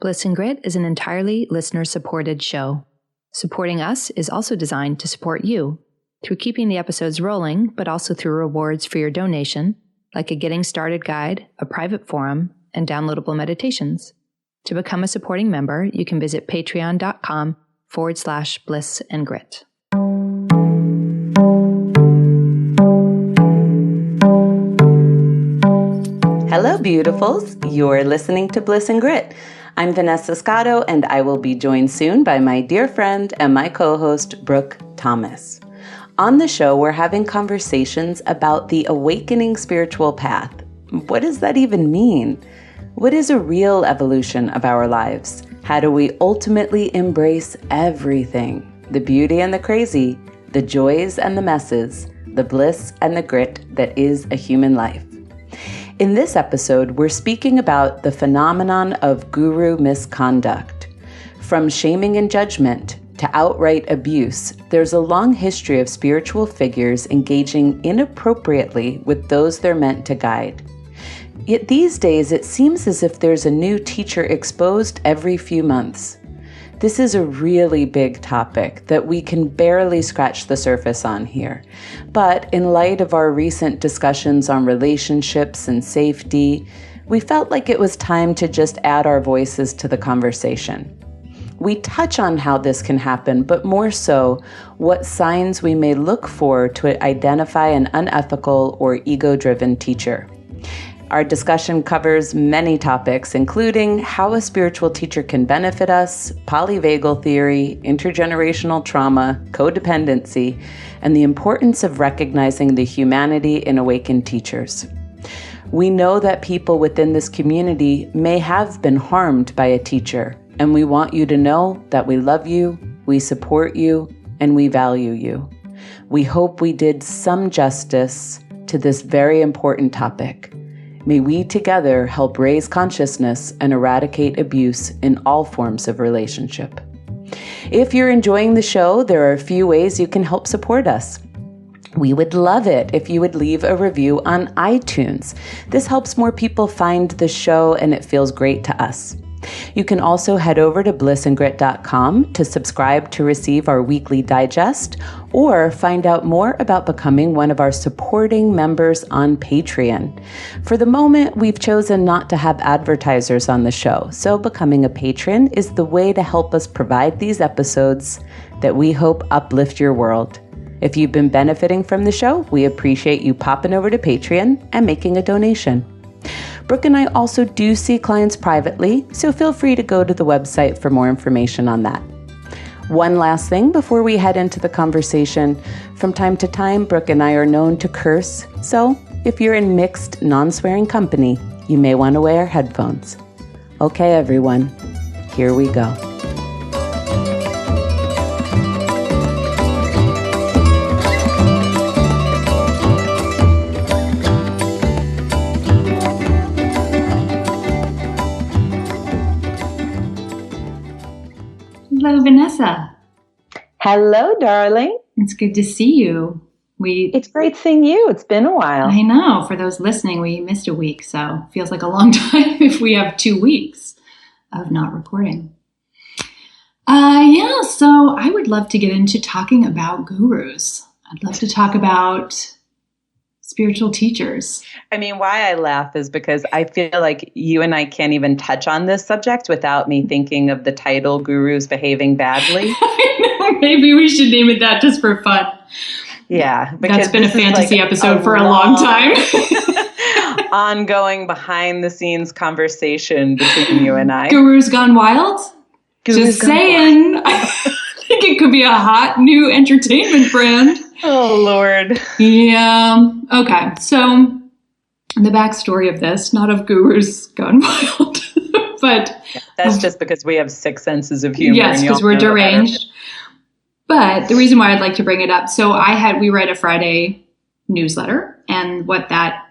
Bliss and Grit is an entirely listener-supported show. Supporting us is also designed to support you through keeping the episodes rolling, but also through rewards for your donation, like a Getting Started guide, a private forum, and downloadable meditations. To become a supporting member, you can visit patreon.com/bliss and grit. Hello, beautifuls. You're listening to Bliss and Grit. I'm Vanessa Scotto, and I will be joined soon by my dear friend and my co-host, Brooke Thomas. On the show, we're having conversations about the awakening spiritual path. What does that even mean? What is a real evolution of our lives? How do we ultimately embrace everything? The beauty and the crazy, the joys and the messes, the bliss and the grit that is a human life. In this episode, we're speaking about the phenomenon of guru misconduct. From shaming and judgment to outright abuse, there's a long history of spiritual figures engaging inappropriately with those they're meant to guide. Yet these days, it seems as if there's a new teacher exposed every few months. This is a really big topic that we can barely scratch the surface on here. But in light of our recent discussions on relationships and safety, we felt like it was time to just add our voices to the conversation. We touch on how this can happen, but more so, what signs we may look for to identify an unethical or ego-driven teacher. Our discussion covers many topics, including how a spiritual teacher can benefit us, polyvagal theory, intergenerational trauma, codependency, and the importance of recognizing the humanity in awakened teachers. We know that people within this community may have been harmed by a teacher, and we want you to know that we love you, we support you, and we value you. We hope we did some justice to this very important topic. May we together help raise consciousness and eradicate abuse in all forms of relationship. If you're enjoying the show, there are a few ways you can help support us. We would love it if you would leave a review on iTunes. This helps more people find the show, and it feels great to us. You can also head over to blissandgrit.com to subscribe to receive our weekly digest or find out more about becoming one of our supporting members on Patreon. For the moment, we've chosen not to have advertisers on the show, so becoming a patron is the way to help us provide these episodes that we hope uplift your world. If you've been benefiting from the show, we appreciate you popping over to Patreon and making a donation. Brooke and I also do see clients privately, so feel free to go to the website for more information on that. One last thing before we head into the conversation. From time to time, Brooke and I are known to curse, so if you're in mixed, non-swearing company, you may want to wear headphones. Okay, everyone, here we go. Hello, Vanessa. Hello, darling. It's good to see you. It's great seeing you. It's been a while. I know. For those listening, we missed a week, so it feels like a long time if we have 2 weeks of not recording. So I would love to get into talking about gurus. I'd love to talk about spiritual teachers. I mean, why I laugh is because I feel like you and I can't even touch on this subject without me thinking of the title, Gurus Behaving Badly. I know, maybe we should name it that just for fun. Yeah. That's been a fantasy episode for a long time. Ongoing behind the scenes conversation between you and I. Gurus Gone Wild? Just saying. Wild. I think it could be a hot new entertainment brand. Oh, Lord. Yeah. Okay. So the backstory of this, not of Gurus Gone Wild, but... Yeah, that's just because we have 6 senses of humor. Yes, because we're deranged. But the reason why I'd like to bring it up, so we write a Friday newsletter, and what that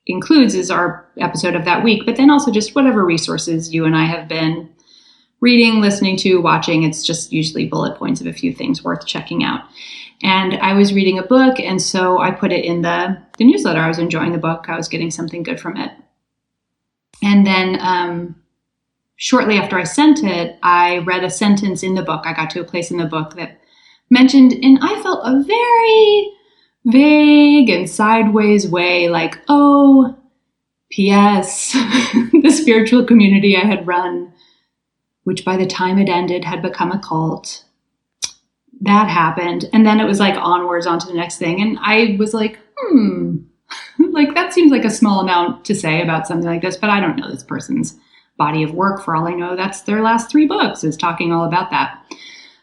includes is our episode of that week, but then also just whatever resources you and I have been reading, listening to, watching. It's just usually bullet points of a few things worth checking out. And I was reading a book, and so I put it in the newsletter. I was enjoying the book. I was getting something good from it. And then shortly after I sent it, I read a sentence in the book. I got to a place in the book that mentioned, and I felt a very vague and sideways way, like, oh, P.S. the spiritual community I had run, which by the time it ended had become a cult. That happened. And then it was like onwards onto the next thing. And I was like, like that seems like a small amount to say about something like this, but I don't know this person's body of work. For all I know, that's their last 3 books is talking all about that.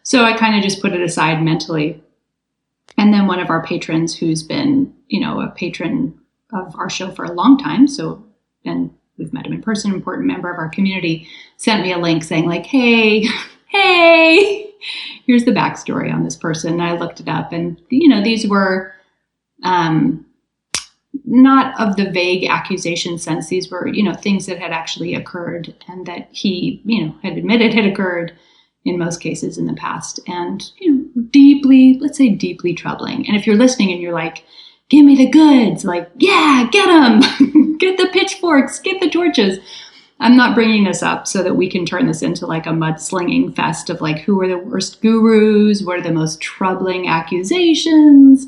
So I kind of just put it aside mentally. And then one of our patrons who's been, a patron of our show for a long time, and we've met him in person, important member of our community, sent me a link saying like, hey, here's the backstory on this person. And I looked it up, and, these were not of the vague accusation sense. These were, things that had actually occurred and that he, had admitted had occurred in most cases in the past, and, deeply troubling. And if you're listening and you're like, give me the goods, like, yeah, get them, get the pitchforks, get the torches. I'm not bringing this up so that we can turn this into like a mudslinging fest of like, who are the worst gurus? What are the most troubling accusations?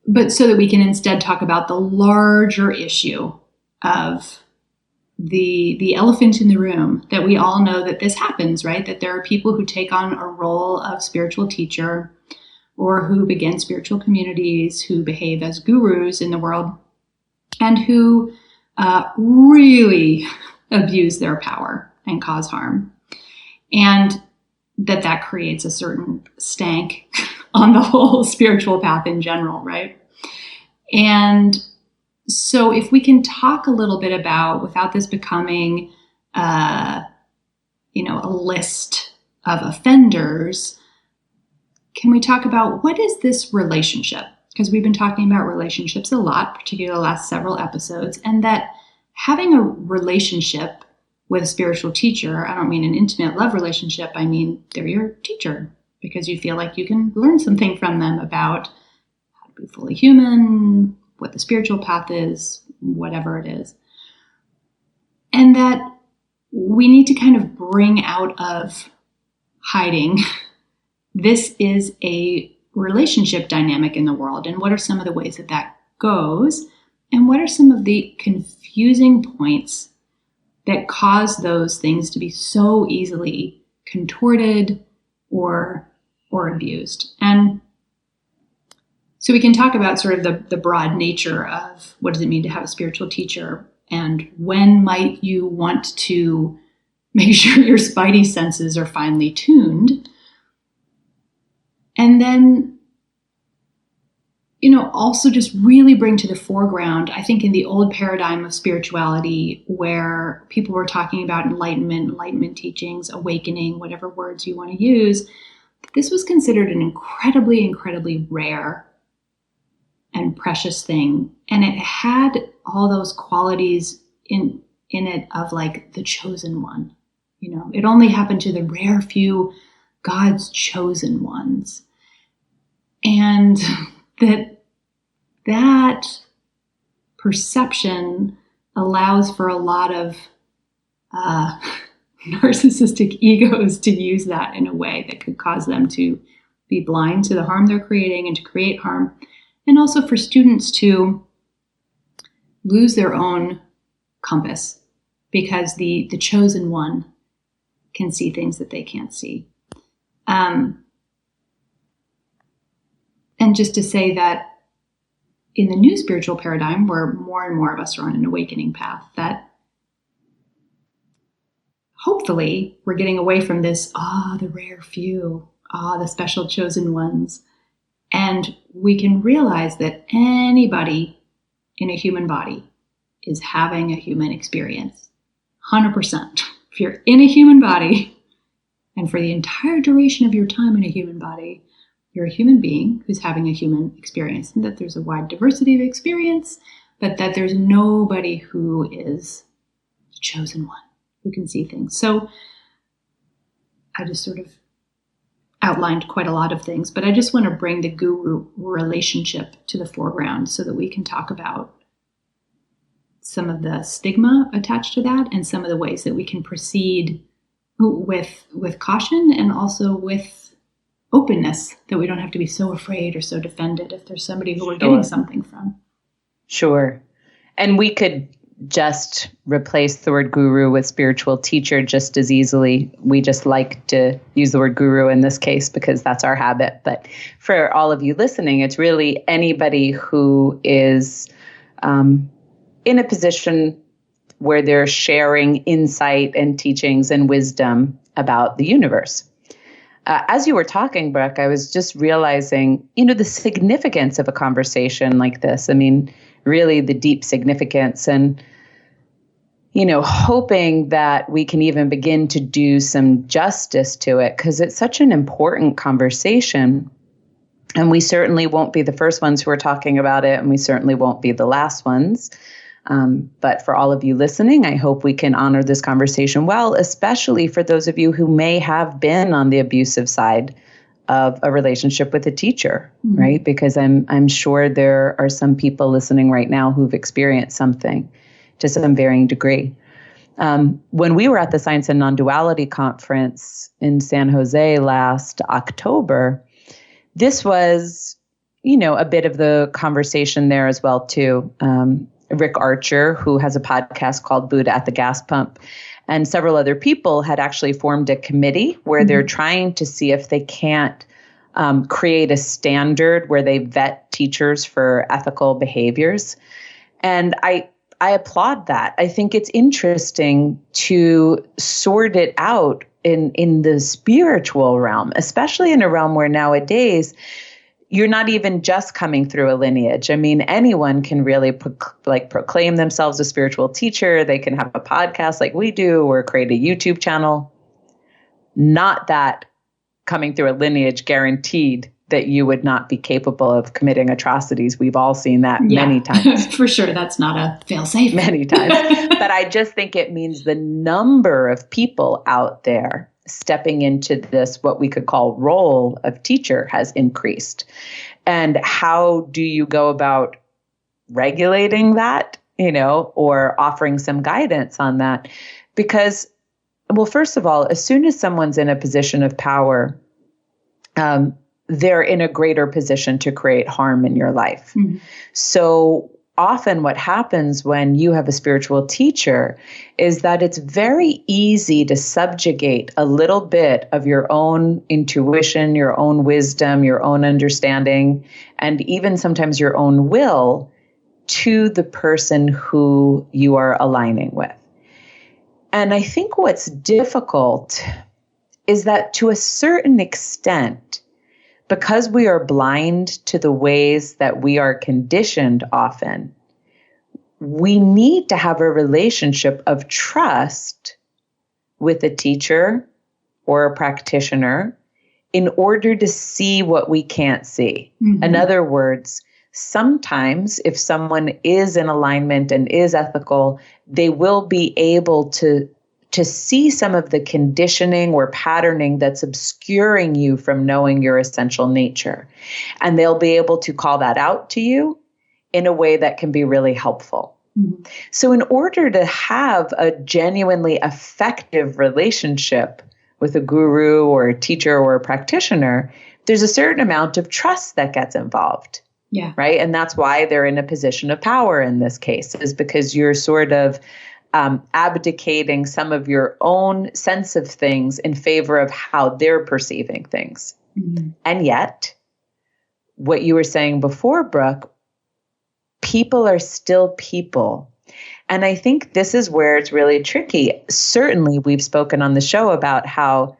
But so that we can instead talk about the larger issue of the elephant in the room, that we all know that this happens, right? That there are people who take on a role of spiritual teacher or who begin spiritual communities, who behave as gurus in the world, and who really abuse their power and cause harm. And that creates a certain stank on the whole spiritual path in general, right? And so if we can talk a little bit about, without this becoming, a list of offenders, can we talk about what is this relationship? Because we've been talking about relationships a lot, particularly the last several episodes, and that having a relationship with a spiritual teacher, I don't mean an intimate love relationship, I mean they're your teacher, because you feel like you can learn something from them about how to be fully human, what the spiritual path is, whatever it is. And that we need to kind of bring out of hiding, this is a relationship dynamic in the world, and what are some of the ways that goes, and what are some of the confusing points that cause those things to be so easily contorted or abused. And so we can talk about sort of the broad nature of what does it mean to have a spiritual teacher, and when might you want to make sure your spidey senses are finely tuned. And then, also just really bring to the foreground, I think in the old paradigm of spirituality where people were talking about enlightenment teachings, awakening, whatever words you want to use, this was considered an incredibly, incredibly rare and precious thing. And it had all those qualities in it of like the chosen one. It only happened to the rare few God's chosen ones. And that perception allows for a lot of narcissistic egos to use that in a way that could cause them to be blind to the harm they're creating and to create harm. And also for students to lose their own compass because the chosen one can see things that they can't see. And just to say that in the new spiritual paradigm, where more and more of us are on an awakening path, that hopefully we're getting away from this, the rare few, the special chosen ones. And we can realize that anybody in a human body is having a human experience. 100%. If you're in a human body, and for the entire duration of your time in a human body, you're a human being who's having a human experience, and that there's a wide diversity of experience, but that there's nobody who is the chosen one who can see things. So I just sort of outlined quite a lot of things, but I just want to bring the guru relationship to the foreground so that we can talk about some of the stigma attached to that and some of the ways that we can proceed with caution and also with openness, that we don't have to be so afraid or so defended if there's somebody who we're getting something from. Sure. And we could just replace the word guru with spiritual teacher just as easily. We just like to use the word guru in this case because that's our habit. But for all of you listening, it's really anybody who is in a position where they're sharing insight and teachings and wisdom about the universe. As you were talking, Brooke, I was just realizing, the significance of a conversation like this. I mean, really the deep significance and, hoping that we can even begin to do some justice to it because it's such an important conversation. And we certainly won't be the first ones who are talking about it, and we certainly won't be the last ones. But for all of you listening, I hope we can honor this conversation well, especially for those of you who may have been on the abusive side of a relationship with a teacher, right? Because I'm sure there are some people listening right now who've experienced something to some varying degree. When we were at the Science and Non-Duality Conference in San Jose last October, this was, a bit of the conversation there as well, too. Rick Archer, who has a podcast called Buddha at the Gas Pump, and several other people had actually formed a committee where they're trying to see if they can't create a standard where they vet teachers for ethical behaviors. And I applaud that. I think it's interesting to sort it out in the spiritual realm, especially in a realm where nowadays you're not even just coming through a lineage. I mean, anyone can really proclaim themselves a spiritual teacher. They can have a podcast like we do or create a YouTube channel. Not that coming through a lineage guaranteed that you would not be capable of committing atrocities. We've all seen that many times. For sure. That's not a fail-safe. Many times. But I just think it means the number of people out there stepping into this, what we could call role of teacher, has increased. And how do you go about regulating that, or offering some guidance on that? Because, well, first of all, as soon as someone's in a position of power, they're in a greater position to create harm in your life. So often what happens when you have a spiritual teacher is that it's very easy to subjugate a little bit of your own intuition, your own wisdom, your own understanding, and even sometimes your own will to the person who you are aligning with. And I think what's difficult is that to a certain extent, because we are blind to the ways that we are conditioned often, we need to have a relationship of trust with a teacher or a practitioner in order to see what we can't see. In other words, sometimes if someone is in alignment and is ethical, they will be able to see some of the conditioning or patterning that's obscuring you from knowing your essential nature. And they'll be able to call that out to you in a way that can be really helpful. So in order to have a genuinely effective relationship with a guru or a teacher or a practitioner, there's a certain amount of trust that gets involved. Yeah. Right. And that's why they're in a position of power in this case, is because you're sort of abdicating some of your own sense of things in favor of how they're perceiving things. And yet, what you were saying before, Brooke, people are still people. And I think this is where it's really tricky. Certainly, we've spoken on the show about how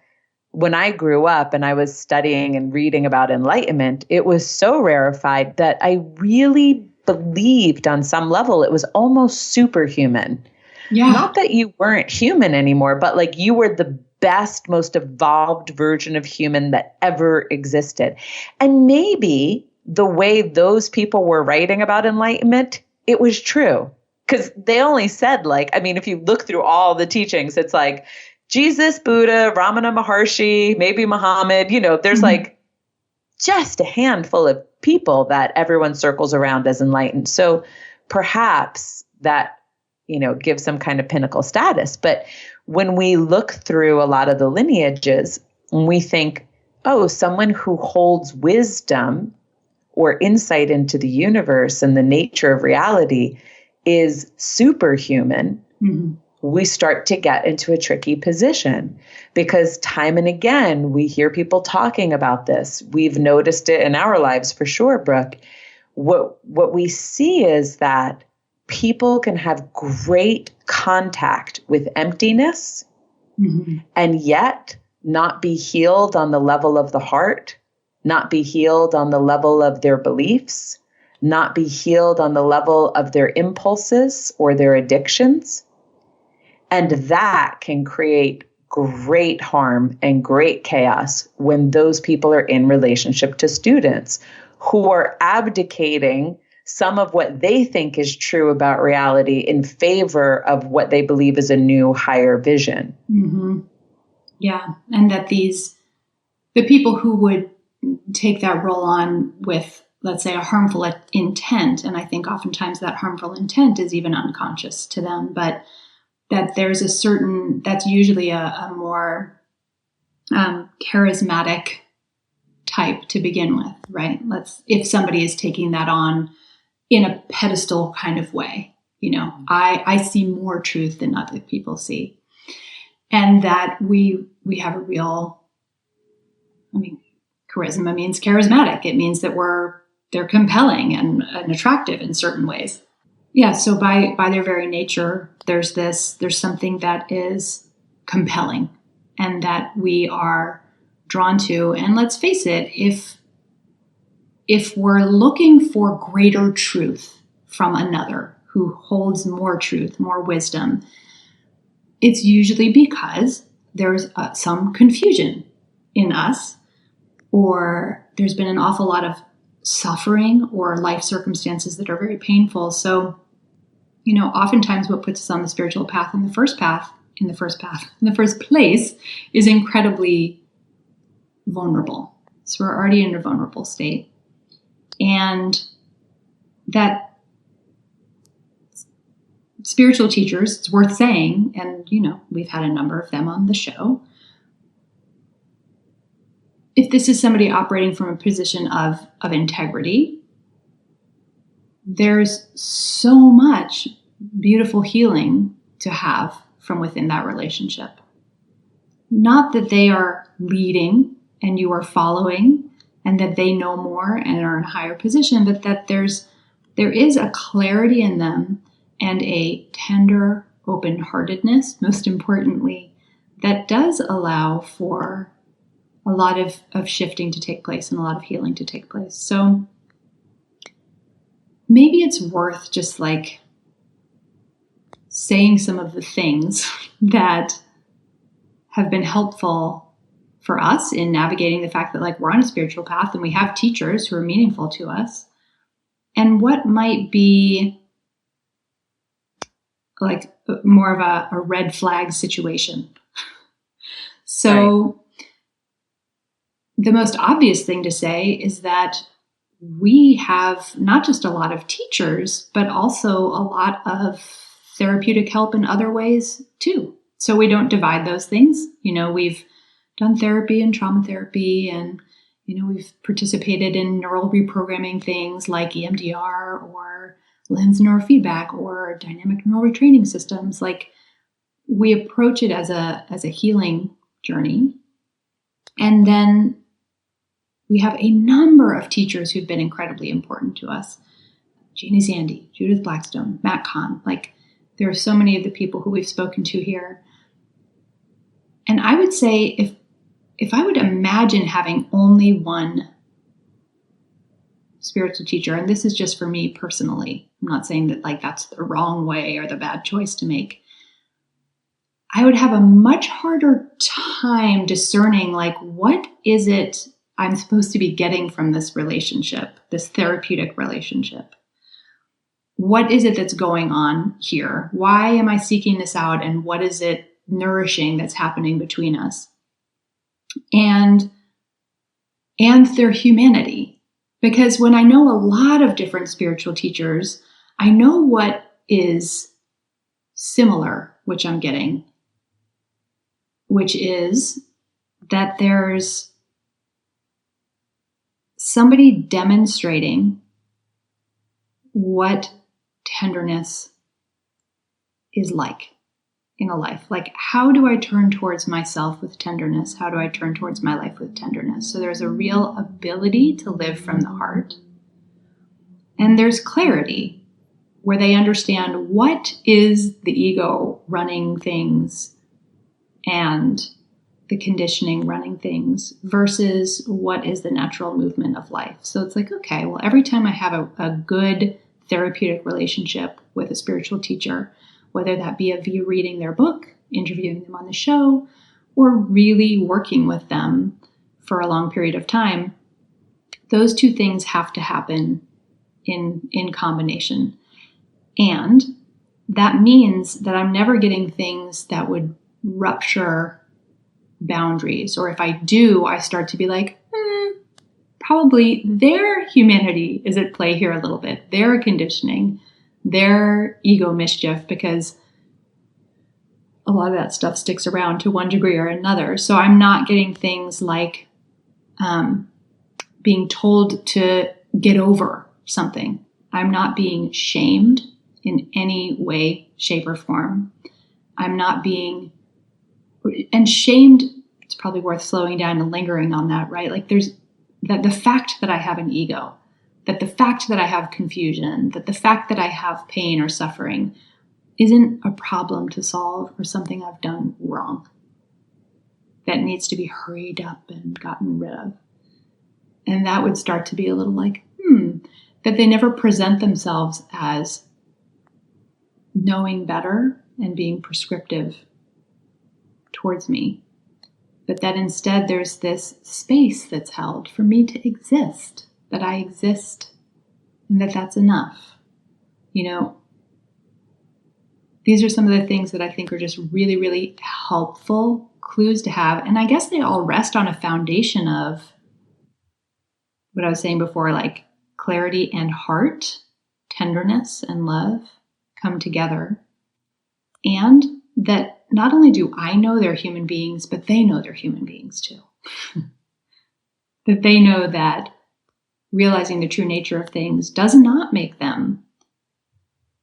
when I grew up and I was studying and reading about enlightenment, it was so rarefied that I really believed on some level it was almost superhuman. Yeah. Not that you weren't human anymore, but like you were the best, most evolved version of human that ever existed. And maybe the way those people were writing about enlightenment, it was true. Because they only said if you look through all the teachings, it's like Jesus, Buddha, Ramana Maharshi, maybe Muhammad, there's just a handful of people that everyone circles around as enlightened. So perhaps that give some kind of pinnacle status. But when we look through a lot of the lineages, we think, oh, someone who holds wisdom or insight into the universe and the nature of reality is superhuman. Mm-hmm. We start to get into a tricky position because time and again, we hear people talking about this. We've noticed it in our lives for sure, Brooke. What we see is that people can have great contact with emptiness mm-hmm. and yet not be healed on the level of the heart, not be healed on the level of their beliefs, not be healed on the level of their impulses or their addictions. And that can create great harm and great chaos when those people are in relationship to students who are abdicating some of what they think is true about reality in favor of what they believe is a new, higher vision. Mm-hmm. Yeah. And that the people who would take that role on with, let's say, a harmful intent, and I think oftentimes that harmful intent is even unconscious to them, but that there's that's usually a more charismatic type to begin with, right? If somebody is taking that on in a pedestal kind of way, I see more truth than other people see. And that we have a real, charisma means charismatic. It means that they're compelling and attractive in certain ways. Yeah. So by their very nature, there's something that is compelling and that we are drawn to. And let's face it, if we're looking for greater truth from another who holds more truth, more wisdom, it's usually because there's some confusion in us, or there's been an awful lot of suffering or life circumstances that are very painful. So, oftentimes what puts us on the spiritual path in the first place is incredibly vulnerable. So we're already in a vulnerable state. And that spiritual teachers, it's worth saying, and, we've had a number of them on the show. If this is somebody operating from a position of integrity, there's so much beautiful healing to have from within that relationship. Not that they are leading and you are following and that they know more and are in a higher position, but that there is a clarity in them and a tender open-heartedness, most importantly, that does allow for a lot of shifting to take place and a lot of healing to take place. So maybe it's worth just saying some of the things that have been helpful for us in navigating the fact that we're on a spiritual path and we have teachers who are meaningful to us, and what might be more of a red flag situation. So right. The most obvious thing to say is that we have not just a lot of teachers, but also a lot of therapeutic help in other ways too. So we don't divide those things. We've done therapy and trauma therapy, and, we've participated in neural reprogramming things like EMDR or lens neurofeedback or dynamic neural retraining systems. We approach it as a healing journey. And then we have a number of teachers who've been incredibly important to us. Jeannie Zandy, Judith Blackstone, Matt Kahn. There are so many of the people who we've spoken to here. And I would say if I would imagine having only one spiritual teacher, and this is just for me personally, I'm not saying that that's the wrong way or the bad choice to make, I would have a much harder time discerning what is it I'm supposed to be getting from this relationship, this therapeutic relationship. What is it that's going on here? Why am I seeking this out? And what is it nourishing that's happening between us? And their humanity. Because when I know a lot of different spiritual teachers, I know what is similar, which I'm getting, which is that there's somebody demonstrating what tenderness is like in a life. Like, how do I turn towards myself with tenderness? How do I turn towards my life with tenderness? So there's a real ability to live from the heart. And there's clarity where they understand what is the ego running things and the conditioning running things versus what is the natural movement of life. So it's like, okay, well, every time I have a good therapeutic relationship with a spiritual teacher, whether that be via reading their book, interviewing them on the show, or really working with them for a long period of time, those two things have to happen in combination. And that means that I'm never getting things that would rupture boundaries. Or if I do, I start to be like, probably their humanity is at play here a little bit, their conditioning, their ego mischief, because a lot of that stuff sticks around to one degree or another. So I'm not getting things like being told to get over something. I'm not being shamed in any way, shape, or form. I'm not being, and shamed, it's probably worth slowing down and lingering on that, right? Like there's that the fact that I have an ego, that the fact that I have confusion, that the fact that I have pain or suffering isn't a problem to solve or something I've done wrong that needs to be hurried up and gotten rid of. And that would start to be a little like, that they never present themselves as knowing better and being prescriptive towards me, but that instead there's this space that's held for me to exist, that I exist, and that that's enough. You know, these are some of the things that I think are just really, really helpful clues to have. And I guess they all rest on a foundation of what I was saying before, like clarity and heart, tenderness and love come together. And that not only do I know they're human beings, but they know they're human beings too. That they know that realizing the true nature of things does not make them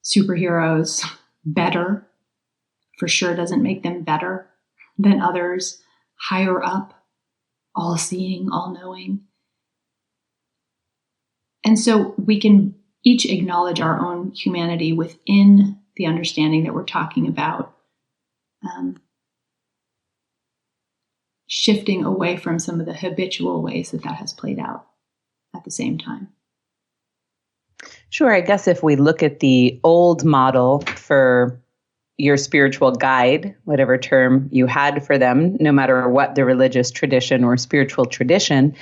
superheroes, better, for sure doesn't make them better than others, higher up, all-seeing, all-knowing. And so we can each acknowledge our own humanity within the understanding that we're talking about, shifting away from some of the habitual ways that has played out at the same time. Sure. I guess if we look at the old model for your spiritual guide, whatever term you had for them, no matter what the religious tradition or spiritual tradition,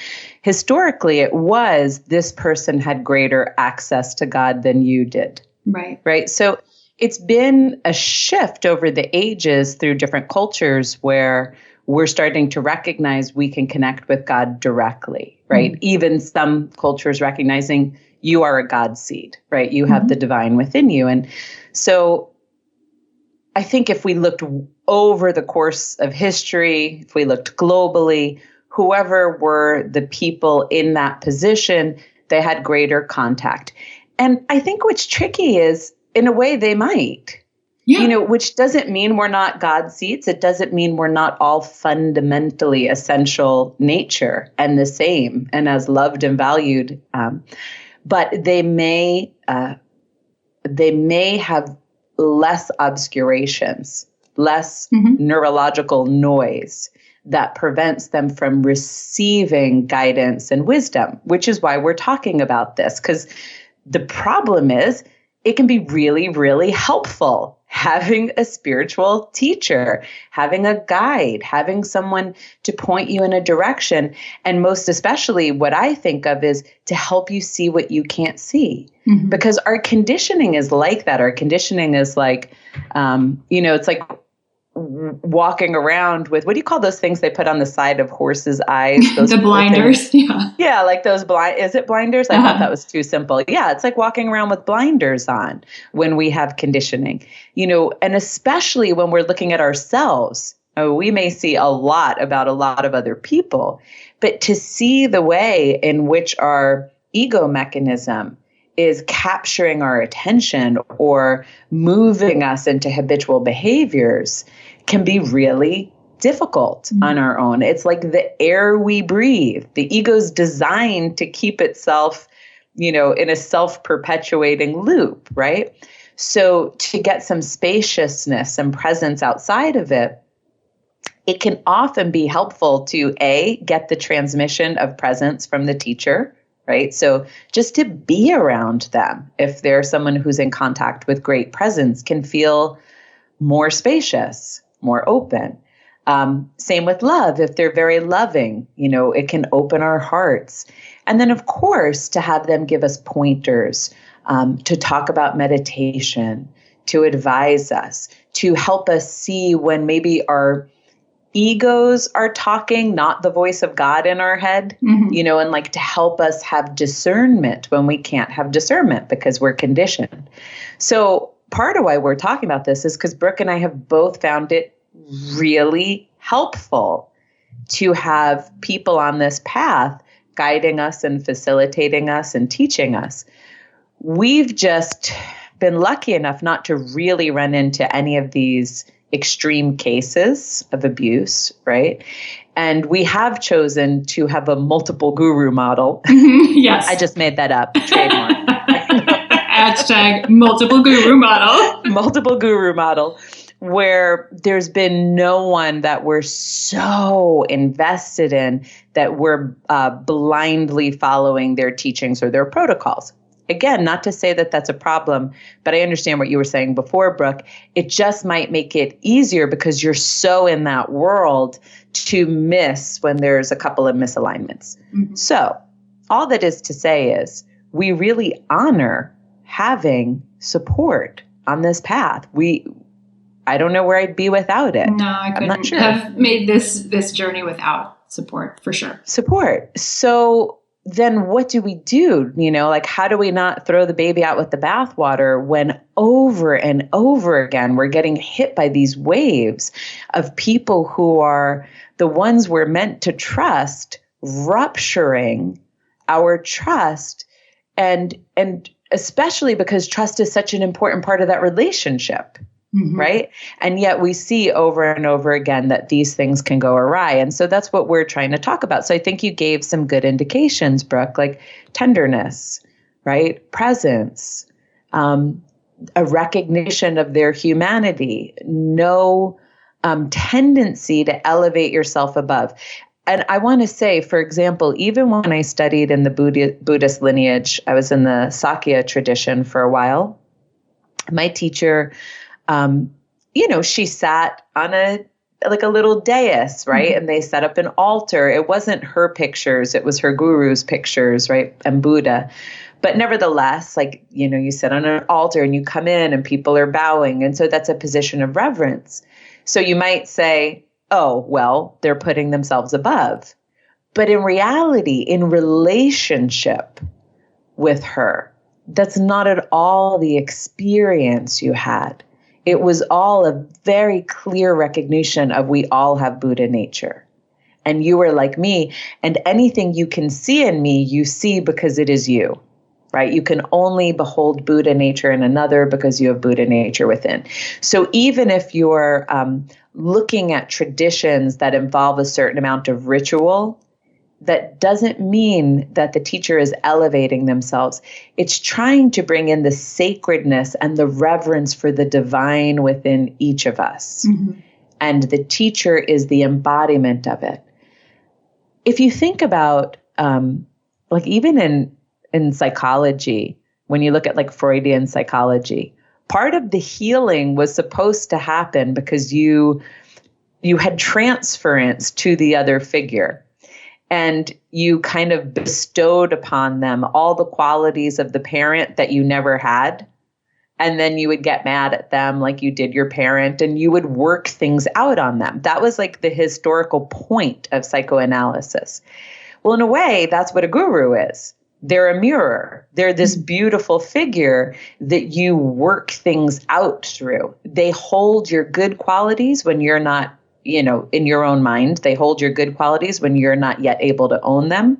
historically it was this person had greater access to God than you did. Right. Right. So it's been a shift over the ages through different cultures where we're starting to recognize we can connect with God directly, right? Even some cultures recognizing you are a God seed, right? You have the divine within you. And so I think if we looked over the course of history, if we looked globally, whoever were the people in that position, they had greater contact. And I think what's tricky is, in a way, they might. Yeah. You know, which doesn't mean we're not God seeds. It doesn't mean we're not all fundamentally essential nature and the same and as loved and valued. But they may have less obscurations, less neurological noise that prevents them from receiving guidance and wisdom, which is why we're talking about this. Because the problem is, it can be really, really helpful having a spiritual teacher, having a guide, having someone to point you in a direction. And most especially, what I think of is to help you see what you can't see. Because our conditioning is like that. Our conditioning is like, it's like walking around with, what do you call those things they put on the side of horses' eyes? Those the blinders. Yeah. Yeah, like those is it blinders? I thought that was too simple. Yeah, it's like walking around with blinders on when we have conditioning, and especially when we're looking at ourselves. We may see a lot about a lot of other people, but to see the way in which our ego mechanism is capturing our attention or moving us into habitual behaviors can be really difficult on our own. It's like the air we breathe. The ego's designed to keep itself, in a self-perpetuating loop, right? So to get some spaciousness and presence outside of it, it can often be helpful to get the transmission of presence from the teacher, right? So just to be around them, if they're someone who's in contact with great presence, can feel more spacious, more open. Same with love. If they're very loving, it can open our hearts. And then, of course, to have them give us pointers, to talk about meditation, to advise us, to help us see when maybe our egos are talking, not the voice of God in our head, and like to help us have discernment when we can't have discernment because we're conditioned. So part of why we're talking about this is because Brooke and I have both found it really helpful to have people on this path guiding us and facilitating us and teaching us. We've just been lucky enough not to really run into any of these extreme cases of abuse, right? And we have chosen to have a multiple guru model. Yes. I just made that up. Trademark. Hashtag multiple guru model. Multiple guru model, where there's been no one that we're so invested in that we're blindly following their teachings or their protocols. Again, not to say that that's a problem, but I understand what you were saying before, Brooke. It just might make it easier because you're so in that world to miss when there's a couple of misalignments. So all that is to say is we really honor having support on this path. I don't know where I'd be without it. No, I couldn't have made this journey without support, for sure. Support. So then what do we do? Like, how do we not throw the baby out with the bathwater when over and over again we're getting hit by these waves of people who are the ones we're meant to trust, rupturing our trust, and especially because trust is such an important part of that relationship. Right? And yet we see over and over again that these things can go awry. And so that's what we're trying to talk about. So I think you gave some good indications, Brooke, like tenderness, right? Presence, a recognition of their humanity, no tendency to elevate yourself above. And I want to say, for example, even when I studied in the Buddhist lineage, I was in the Sakya tradition for a while. My teacher, she sat on a little dais, right? And they set up an altar. It wasn't her pictures. It was her guru's pictures, right? And Buddha. But nevertheless, you sit on an altar and you come in and people are bowing. And so that's a position of reverence. So you might say, oh, well, they're putting themselves above. But in reality, in relationship with her, that's not at all the experience you had. It was all a very clear recognition of we all have Buddha nature. And you are like me, and anything you can see in me, you see because it is you, right? You can only behold Buddha nature in another because you have Buddha nature within. So even if you're looking at traditions that involve a certain amount of ritual, that doesn't mean that the teacher is elevating themselves. It's trying to bring in the sacredness and the reverence for the divine within each of us. And the teacher is the embodiment of it. If you think about, even in psychology, when you look at Freudian psychology, part of the healing was supposed to happen because you had transference to the other figure. And you kind of bestowed upon them all the qualities of the parent that you never had. And then you would get mad at them like you did your parent, and you would work things out on them. That was like the historical point of psychoanalysis. Well, in a way, that's what a guru is. They're a mirror. They're this beautiful figure that you work things out through. They hold your good qualities when you're not, in your own mind. They hold your good qualities when you're not yet able to own them.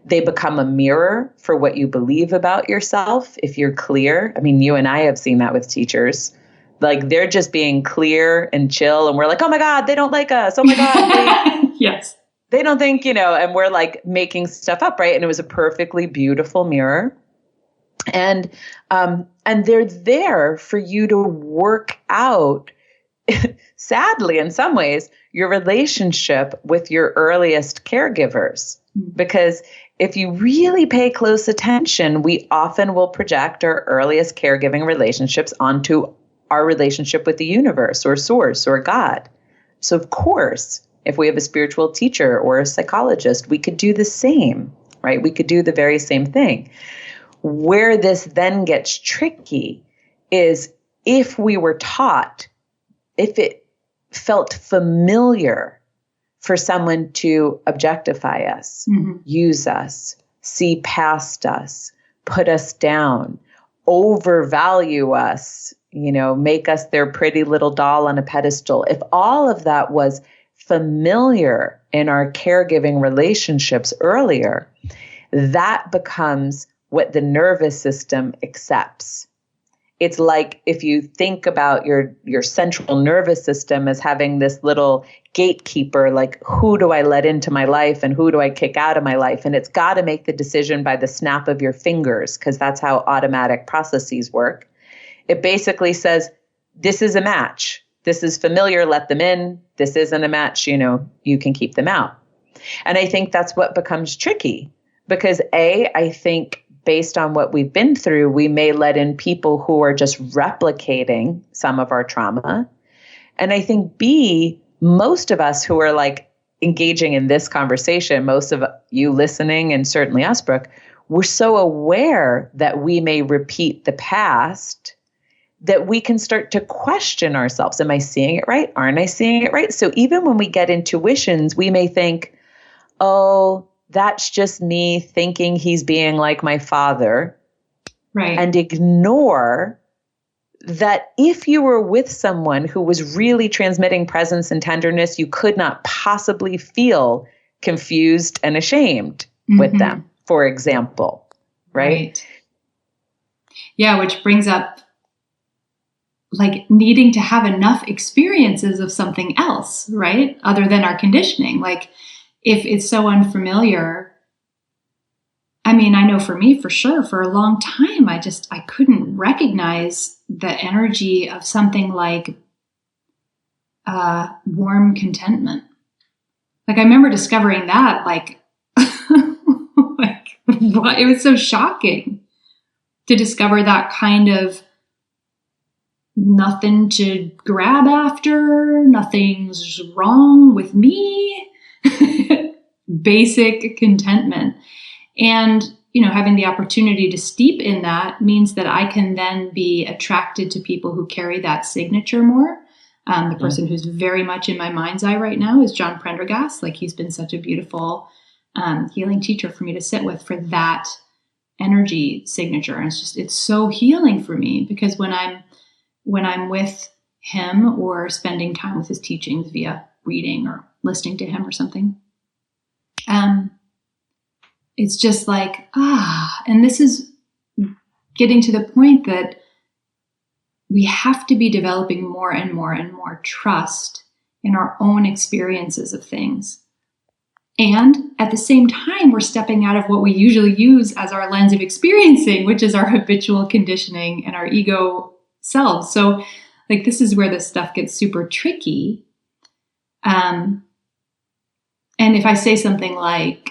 They become a mirror for what you believe about yourself if you're clear. I mean, you and I have seen that with teachers. Like, they're just being clear and chill, and we're like, oh my God, they don't like us. Oh my God. Yes. They don't think, and we're like making stuff up, right? And it was a perfectly beautiful mirror. And they're there for you to work out, sadly, in some ways, your relationship with your earliest caregivers. Because if you really pay close attention, we often will project our earliest caregiving relationships onto our relationship with the universe or source or God. So of course, if we have a spiritual teacher or a psychologist, we could do the same, right? We could do the very same thing. Where this then gets tricky is if we were taught, if it felt familiar for someone to objectify us, use us, see past us, put us down, overvalue us, make us their pretty little doll on a pedestal. If all of that was familiar in our caregiving relationships earlier, that becomes what the nervous system accepts. It's like if you think about your central nervous system as having this little gatekeeper, like, who do I let into my life and who do I kick out of my life? And it's got to make the decision by the snap of your fingers, because that's how automatic processes work. It basically says, this is a match. This is familiar, let them in. This isn't a match, you can keep them out. And I think that's what becomes tricky, because I think based on what we've been through, we may let in people who are just replicating some of our trauma. And I think B, most of us who are like engaging in this conversation, most of you listening, and certainly us, Brooke, we're so aware that we may repeat the past that we can start to question ourselves. Am I seeing it right? Aren't I seeing it right? So even when we get intuitions, we may think, oh, that's just me thinking he's being like my father. Right. And ignore that if you were with someone who was really transmitting presence and tenderness, you could not possibly feel confused and ashamed with them, for example. Right? Yeah, which brings up like needing to have enough experiences of something else, right? Other than our conditioning. Like, if it's so unfamiliar, I mean, I know for me, for sure, for a long time, I couldn't recognize the energy of something like warm contentment. Like, I remember discovering that, like, what? It was so shocking to discover that kind of nothing to grab after, nothing's wrong with me. Basic contentment. And, having the opportunity to steep in that means that I can then be attracted to people who carry that signature more. The person who's very much in my mind's eye right now is John Prendergast. Like, he's been such a beautiful healing teacher for me to sit with for that energy signature. And it's so healing for me, because when I'm with him or spending time with his teachings via reading or listening to him or something, it's just like, and this is getting to the point that we have to be developing more and more and more trust in our own experiences of things. And at the same time, we're stepping out of what we usually use as our lens of experiencing, which is our habitual conditioning and our ego selves. So like, this is where this stuff gets super tricky. And if I say something like,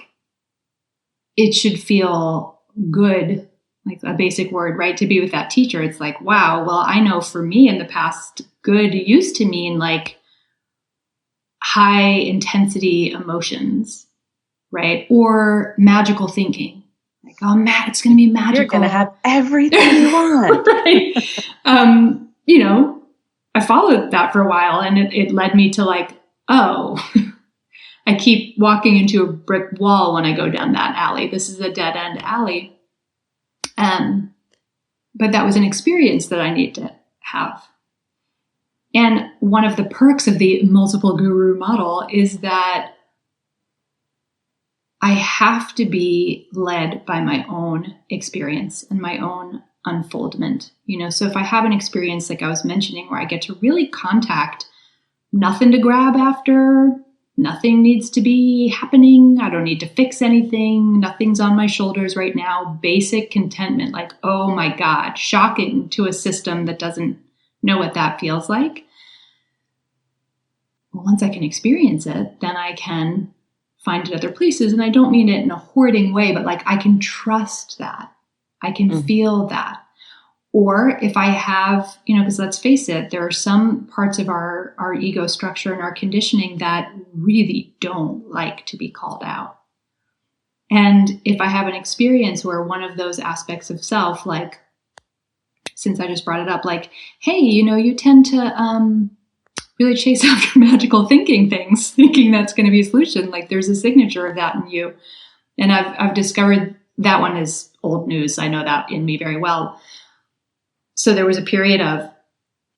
it should feel good, like a basic word, right? To be with that teacher. It's like, wow, well, I know for me in the past, good used to mean like high intensity emotions, right? Or magical thinking. Like oh, Matt, it's going to be magical. You're going to have everything you want. Right. You know, I followed that for a while, and it led me to like, oh, I keep walking into a brick wall when I go down that alley. This is a dead end alley. But that was an experience that I need to have. And one of the perks of the multiple guru model is that I have to be led by my own experience and my own unfoldment. You know, so if I have an experience like I was mentioning where I get to really contact, nothing to grab after, nothing needs to be happening, I don't need to fix anything, nothing's on my shoulders right now, basic contentment, like, oh my God, shocking to a system that doesn't know what that feels like. Well, once I can experience it, then I can find it other places. And I don't mean it in a hoarding way, but like I can trust that. I can feel that. Or if I have, you know, because let's face it, there are some parts of our ego structure and our conditioning that really don't like to be called out. And if I have an experience where one of those aspects of self, like, since I just brought it up, like, hey, you know, you tend to really chase after magical thinking things, thinking that's going to be a solution. Like there's a signature of that in you. And I've discovered that one is old news. I know that in me very well. So there was a period of,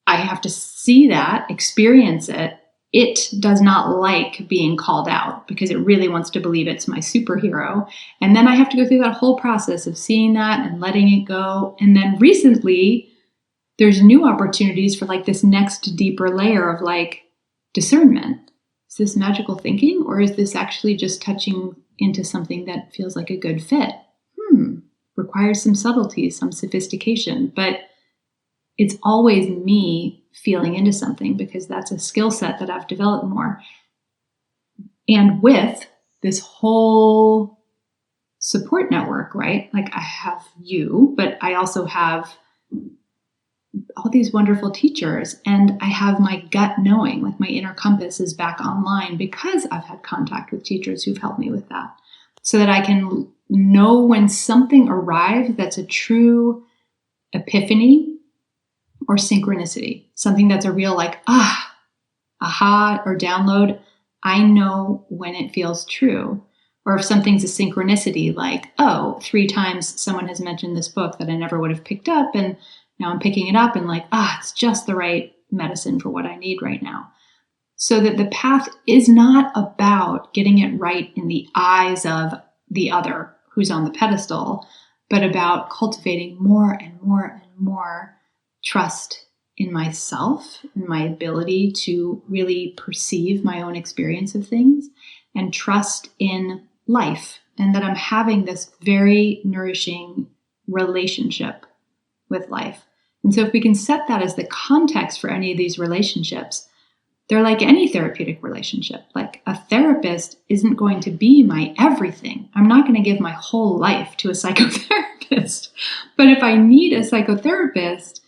I have to see that, experience it. It does not like being called out because it really wants to believe it's my superhero. And then I have to go through that whole process of seeing that and letting it go. And then recently, there's new opportunities for like this next deeper layer of like discernment. Is this magical thinking, or is this actually just touching into something that feels like a good fit? Requires some subtlety, some sophistication, but it's always me feeling into something because that's a skill set that I've developed more. And with this whole support network, right? Like I have you, but I also have all these wonderful teachers, and I have my gut knowing, like my inner compass is back online because I've had contact with teachers who've helped me with that, so that I can know when something arrives that's a true epiphany or synchronicity, something that's a real like, aha, or download. I know when it feels true. Or if something's a synchronicity, like, oh, 3 times someone has mentioned this book that I never would have picked up, and now I'm picking it up and like, it's just the right medicine for what I need right now. So that the path is not about getting it right in the eyes of the other who's on the pedestal, but about cultivating more and more and more trust in myself and my ability to really perceive my own experience of things, and trust in life, and that I'm having this very nourishing relationship with life. And so if we can set that as the context for any of these relationships, they're like any therapeutic relationship. Like a therapist isn't going to be my everything. I'm not going to give my whole life to a psychotherapist. But if I need a psychotherapist,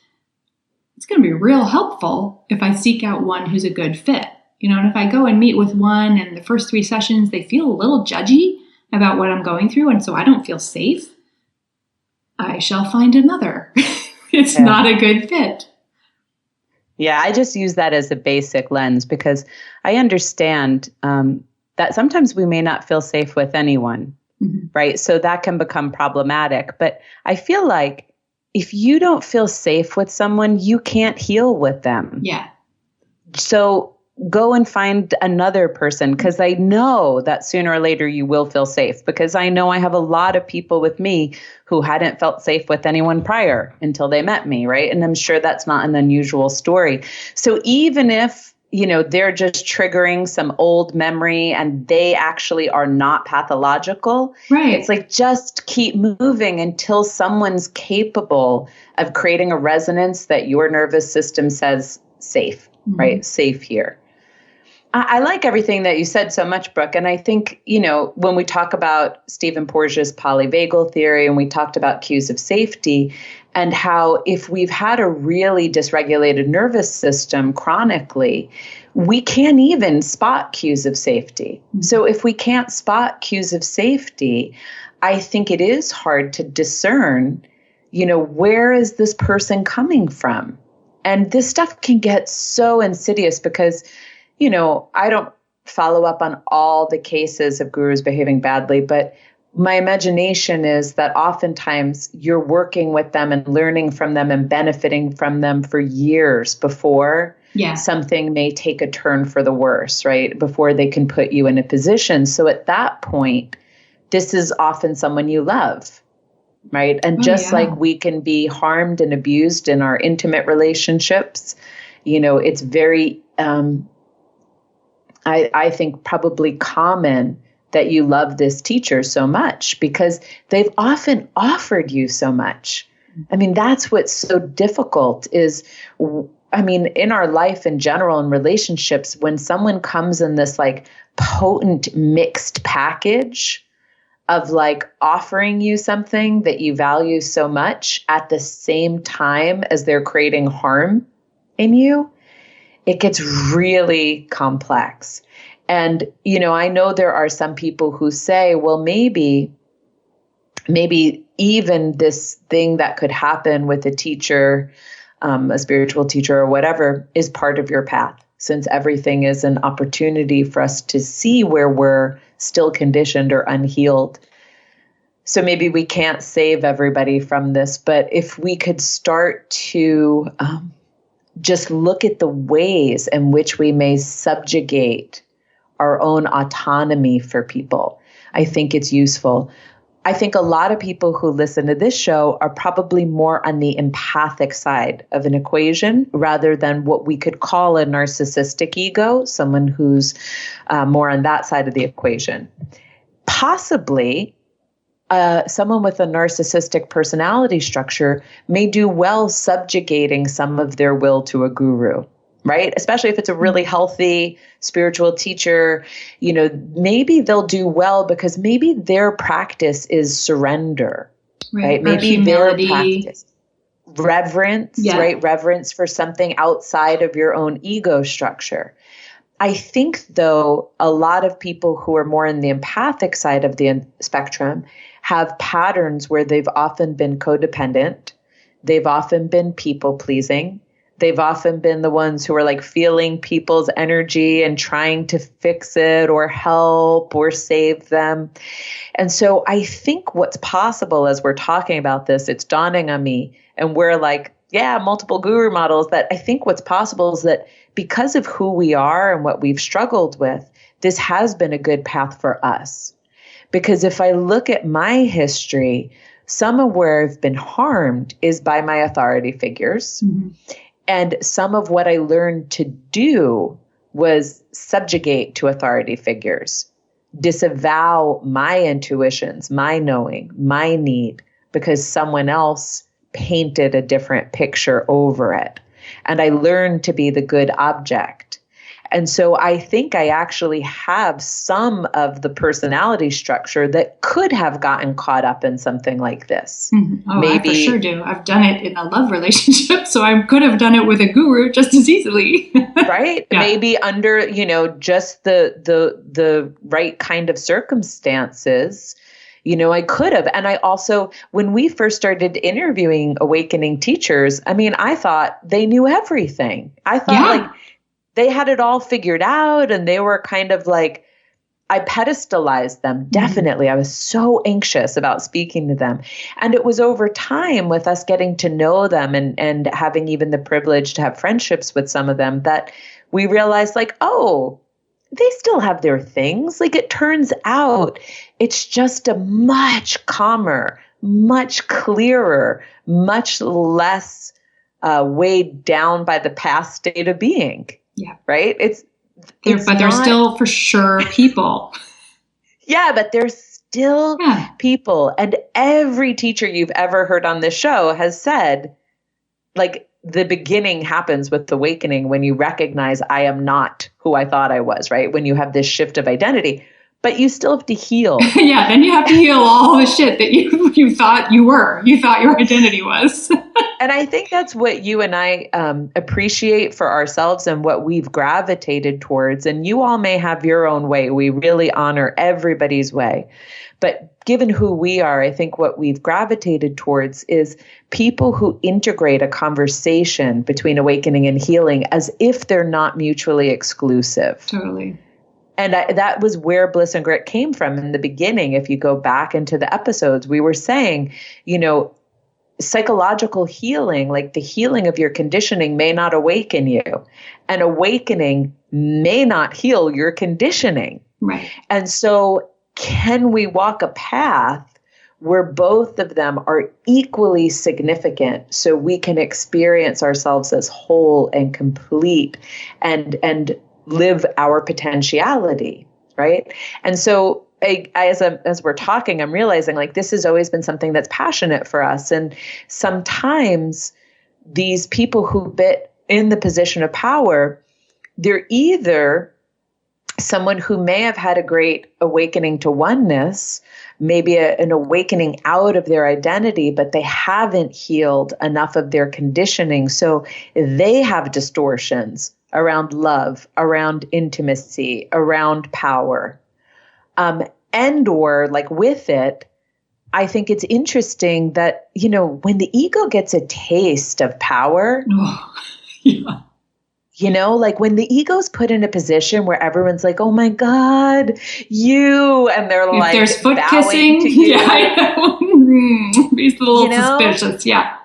it's going to be real helpful if I seek out one who's a good fit. You know, and if I go and meet with one and the first 3 sessions, they feel a little judgy about what I'm going through, and so I don't feel safe, I shall find another. It's not a good fit. Yeah, I just use that as a basic lens because I understand that sometimes we may not feel safe with anyone, right? So that can become problematic. But I feel like if you don't feel safe with someone, you can't heal with them. Yeah. So go and find another person, because I know that sooner or later you will feel safe, because I know I have a lot of people with me who hadn't felt safe with anyone prior until they met me, right? And I'm sure that's not an unusual story. So even if, you know, they're just triggering some old memory and they actually are not pathological, right? It's like, just keep moving until someone's capable of creating a resonance that your nervous system says safe, right? Safe here. I like everything that you said so much, Brooke. And I think, you know, when we talk about Stephen Porges' polyvagal theory, and we talked about cues of safety, and how if we've had a really dysregulated nervous system chronically, we can't even spot cues of safety. So if we can't spot cues of safety, I think it is hard to discern, where is this person coming from? And this stuff can get so insidious because, I don't follow up on all the cases of gurus behaving badly, but my imagination is that oftentimes you're working with them and learning from them and benefiting from them for years before something may take a turn for the worse, right? Before they can put you in a position. So at that point, this is often someone you love, right? And like we can be harmed and abused in our intimate relationships, it's very, I think probably common that you love this teacher so much because they've often offered you so much. I mean, that's what's so difficult is, in our life in general and relationships, when someone comes in this like potent mixed package of like offering you something that you value so much at the same time as they're creating harm in you, it gets really complex. And, I know there are some people who say, well, maybe even this thing that could happen with a teacher, a spiritual teacher or whatever, is part of your path, since everything is an opportunity for us to see where we're still conditioned or unhealed. So maybe we can't save everybody from this, but if we could start to just look at the ways in which we may subjugate our own autonomy for people, I think it's useful. I think a lot of people who listen to this show are probably more on the empathic side of an equation rather than what we could call a narcissistic ego, someone who's more on that side of the equation. Possibly, someone with a narcissistic personality structure may do well subjugating some of their will to a guru, right? Especially if it's a really healthy spiritual teacher, maybe they'll do well because maybe their practice is surrender, right? Maybe their practice, reverence, right? Reverence for something outside of your own ego structure. I think, though, a lot of people who are more in the empathic side of the spectrum have patterns where they've often been codependent. They've often been people-pleasing. They've often been the ones who are like feeling people's energy and trying to fix it or help or save them. And so I think what's possible as we're talking about this, it's dawning on me, and we're like, multiple guru models, that I think what's possible is that because of who we are and what we've struggled with, this has been a good path for us. Because if I look at my history, some of where I've been harmed is by my authority figures. Mm-hmm. And some of what I learned to do was subjugate to authority figures, disavow my intuitions, my knowing, my need, because someone else painted a different picture over it. And I learned to be the good object. And so I think I actually have some of the personality structure that could have gotten caught up in something like this. Mm-hmm. Oh, maybe, I for sure do. I've done it in a love relationship, so I could have done it with a guru just as easily. Right? Yeah. Maybe under, just the right kind of circumstances, I could have. And I also, when we first started interviewing awakening teachers, I thought they knew everything. I thought they had it all figured out, and they were kind of like, I pedestalized them. Definitely. I was so anxious about speaking to them. And it was over time with us getting to know them and having even the privilege to have friendships with some of them that we realized like, oh, they still have their things. Like it turns out it's just a much calmer, much clearer, much less weighed down by the past state of being. Yeah. Right? They're still for sure people. Yeah, but they're still people. And every teacher you've ever heard on this show has said, like, the beginning happens with awakening when you recognize I am not who I thought I was, right? When you have this shift of identity. but you still have to heal. Yeah, then you have to heal all the shit that you thought you were, you thought your identity was. And I think that's what you and I appreciate for ourselves and what we've gravitated towards. And you all may have your own way. We really honor everybody's way. But given who we are, I think what we've gravitated towards is people who integrate a conversation between awakening and healing as if they're not mutually exclusive. Totally. And that was where Bliss and Grit came from in the beginning. If you go back into the episodes, we were saying, psychological healing, like the healing of your conditioning, may not awaken you. And awakening may not heal your conditioning. Right. And so can we walk a path where both of them are equally significant so we can experience ourselves as whole and complete and live our potentiality, right? And so as we're talking, I'm realizing like this has always been something that's passionate for us. And sometimes these people who bit in the position of power, they're either someone who may have had a great awakening to oneness, maybe an awakening out of their identity, but they haven't healed enough of their conditioning. So they have distortions around love, around intimacy, around power. And or like with it, I think it's interesting that, when the ego gets a taste of power, Yeah. Like when the ego's put in a position where everyone's like, oh my God, you, and they're if like, there's foot kissing, yeah, I know. He's a little suspicious, yeah.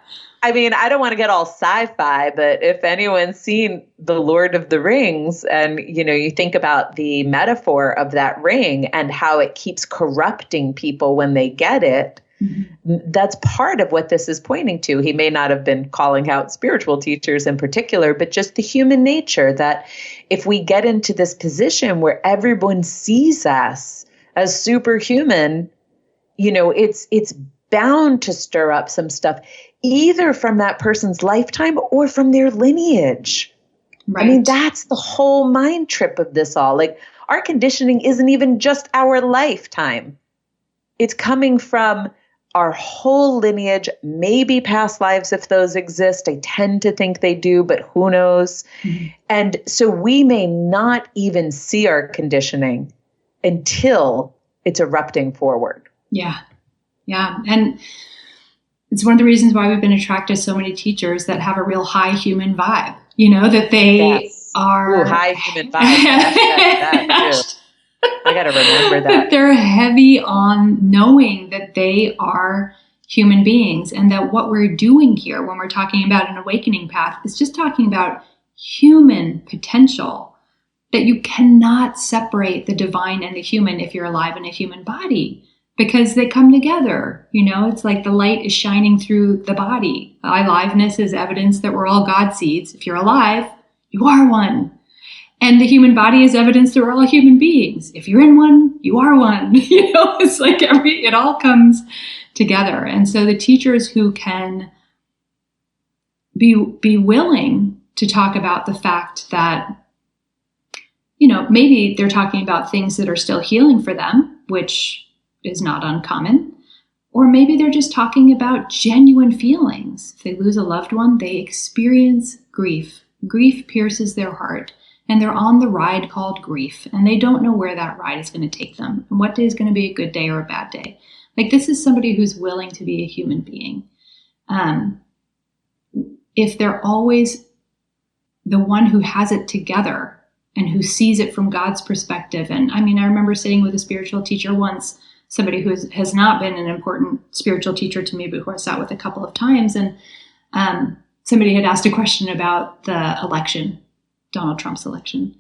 I mean, I don't want to get all sci-fi, but if anyone's seen The Lord of the Rings and, you think about the metaphor of that ring and how it keeps corrupting people when they get it, that's part of what this is pointing to. He may not have been calling out spiritual teachers in particular, but just the human nature that if we get into this position where everyone sees us as superhuman, it's bound to stir up some stuff, either from that person's lifetime or from their lineage. Right. I mean, that's the whole mind trip of this all. Like our conditioning isn't even just our lifetime. It's coming from our whole lineage, maybe past lives if those exist. I tend to think they do, but who knows? Mm-hmm. And so we may not even see our conditioning until it's erupting forward. Yeah. Yeah. And it's one of the reasons why we've been attracted to so many teachers that have a real high human vibe, that they are. Ooh, high human vibe. that too. I got to remember that. They're heavy on knowing that they are human beings and that what we're doing here when we're talking about an awakening path is just talking about human potential, that you cannot separate the divine and the human if you're alive in a human body because they come together. It's like the light is shining through the body. Aliveness is evidence that we're all God seeds. If you're alive, you are one. And the human body is evidence that we're all human beings. If you're in one, you are one. It's like it all comes together. And so the teachers who can be willing to talk about the fact that, maybe they're talking about things that are still healing for them, which is not uncommon. Or maybe they're just talking about genuine feelings. If they lose a loved one, they experience grief. Grief pierces their heart. And they're on the ride called grief, and they don't know where that ride is going to take them and what day is going to be a good day or a bad day. Like this is somebody who's willing to be a human being. If they're always the one who has it together and who sees it from God's perspective. And I remember sitting with a spiritual teacher once, somebody who has not been an important spiritual teacher to me, but who I sat with a couple of times. And somebody had asked a question about the election, Donald Trump's election.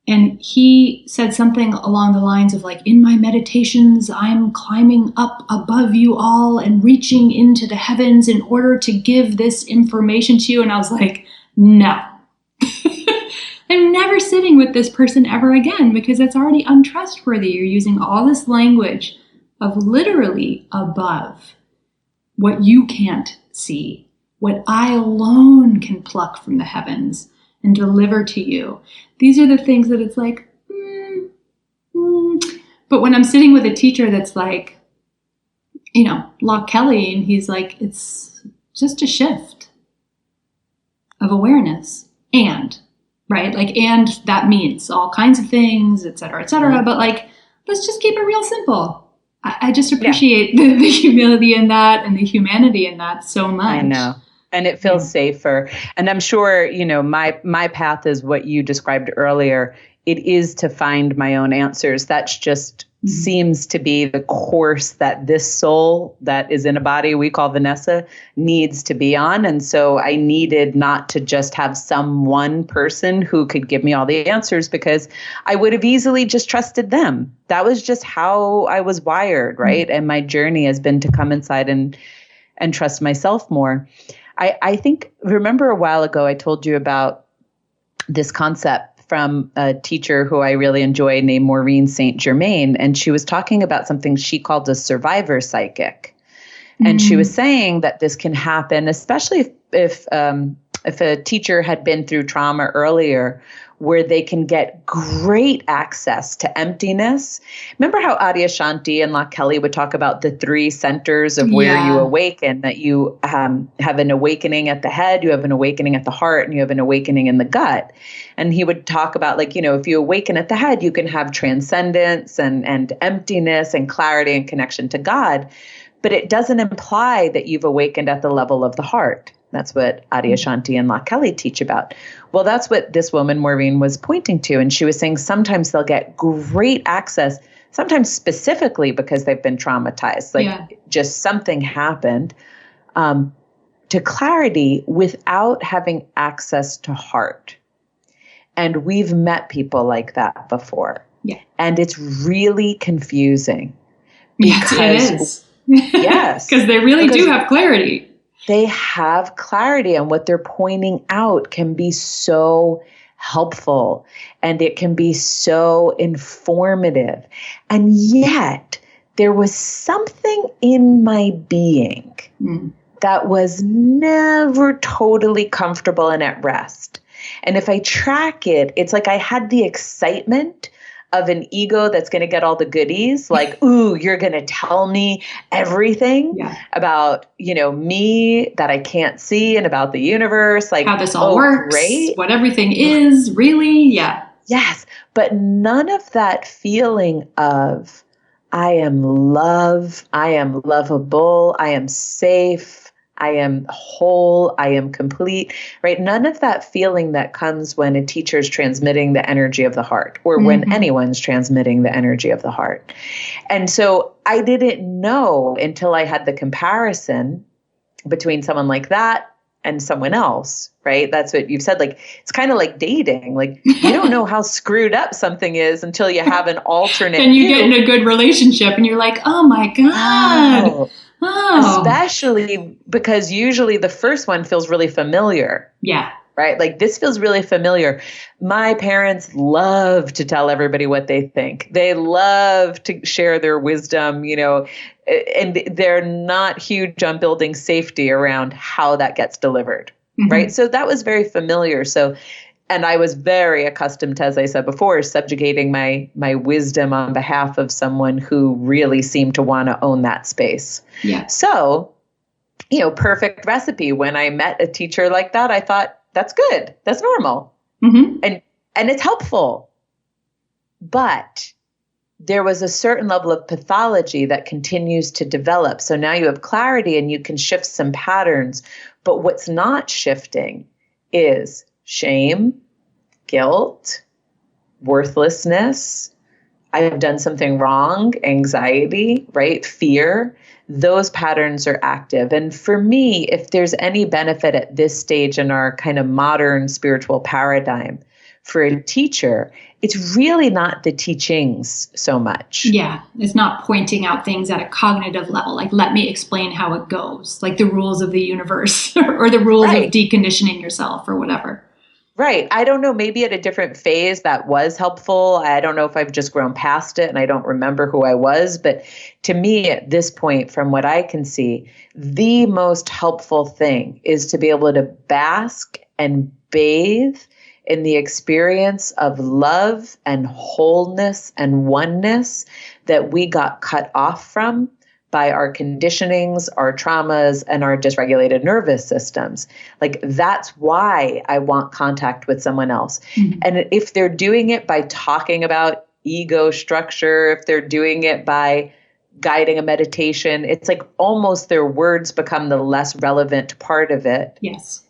And he said something along the lines of like, in my meditations, I'm climbing up above you all and reaching into the heavens in order to give this information to you. And I was like, no, I'm never sitting with this person ever again because that's already untrustworthy. You're using all this language of literally above what you can't see, what I alone can pluck from the heavens and deliver to you. These are the things that it's like, But when I'm sitting with a teacher that's like, Locke Kelly, and he's like, it's just a shift of awareness. And, right? Like, and that means all kinds of things, et cetera, et cetera. But like, let's just keep it real simple. I just appreciate the humility in that and the humanity in that so much. I know. And it feels safer. And I'm sure, my path is what you described earlier. It is to find my own answers. That's just seems to be the course that this soul that is in a body we call Vanessa needs to be on. And so I needed not to just have some one person who could give me all the answers, because I would have easily just trusted them. That was just how I was wired, right? And my journey has been to come inside and trust myself more. I think, remember a while ago, I told you about this concept from a teacher who I really enjoy named Maureen St. Germain. And she was talking about something she called a survivor psychic. And she was saying that this can happen, especially if a teacher had been through trauma earlier, where they can get great access to emptiness. Remember how Adyashanti and Locke Kelly would talk about the 3 centers of where you awaken, that you have an awakening at the head, you have an awakening at the heart, and you have an awakening in the gut. And he would talk about, like, if you awaken at the head, you can have transcendence and emptiness and clarity and connection to God. But it doesn't imply that you've awakened at the level of the heart. That's what Adyashanti and Locke Kelly teach about. Well, that's what this woman, Maureen, was pointing to. And she was saying sometimes they'll get great access, sometimes specifically because they've been traumatized, just something happened, to clarity without having access to heart. And we've met people like that before. Yeah. And it's really confusing. Yes, it is. Yes. Because they really do have clarity. They have clarity, and what they're pointing out can be so helpful, and it can be so informative. And yet there was something in my being that was never totally comfortable and at rest. And if I track it, it's like I had the excitement of an ego that's going to get all the goodies, like, ooh, you're going to tell me everything about, me that I can't see, and about the universe, like how this all works, great. What everything is, really. Yeah. Yes. But none of that feeling of I am love, I am lovable, I am safe, I am whole, I am complete, right? None of that feeling that comes when a teacher is transmitting the energy of the heart, or when anyone's transmitting the energy of the heart. And so I didn't know until I had the comparison between someone like that and someone else, right? That's what you've said. Like, it's kind of like dating. Like, you don't know how screwed up something is until you have an alternate and you get in a good relationship and you're like, oh my God. Oh. Especially because usually the first one feels really familiar. Yeah. Right? Like, this feels really familiar. My parents love to tell everybody what they think. They love to share their wisdom, and they're not huge on building safety around how that gets delivered. Right? So that was very familiar. And I was very accustomed to, as I said before, subjugating my wisdom on behalf of someone who really seemed to want to own that space. Yeah. So, perfect recipe. When I met a teacher like that, I thought, that's good. That's normal. And it's helpful. But there was a certain level of pathology that continues to develop. So now you have clarity and you can shift some patterns. But what's not shifting is shame, guilt, worthlessness. I have done something wrong, anxiety, right? Fear. Those patterns are active. And for me, if there's any benefit at this stage in our kind of modern spiritual paradigm for a teacher, it's really not the teachings so much. Yeah. It's not pointing out things at a cognitive level. Like, let me explain how it goes, like the rules of the universe or the rules of deconditioning yourself or whatever. Right. I don't know. Maybe at a different phase that was helpful. I don't know if I've just grown past it and I don't remember who I was. But to me, at this point, from what I can see, the most helpful thing is to be able to bask and bathe in the experience of love and wholeness and oneness that we got cut off from by our conditionings, our traumas, and our dysregulated nervous systems. Like, that's why I want contact with someone else. Mm-hmm. And if they're doing it by talking about ego structure, if they're doing it by guiding a meditation, it's like almost their words become the less relevant part of it. Yes.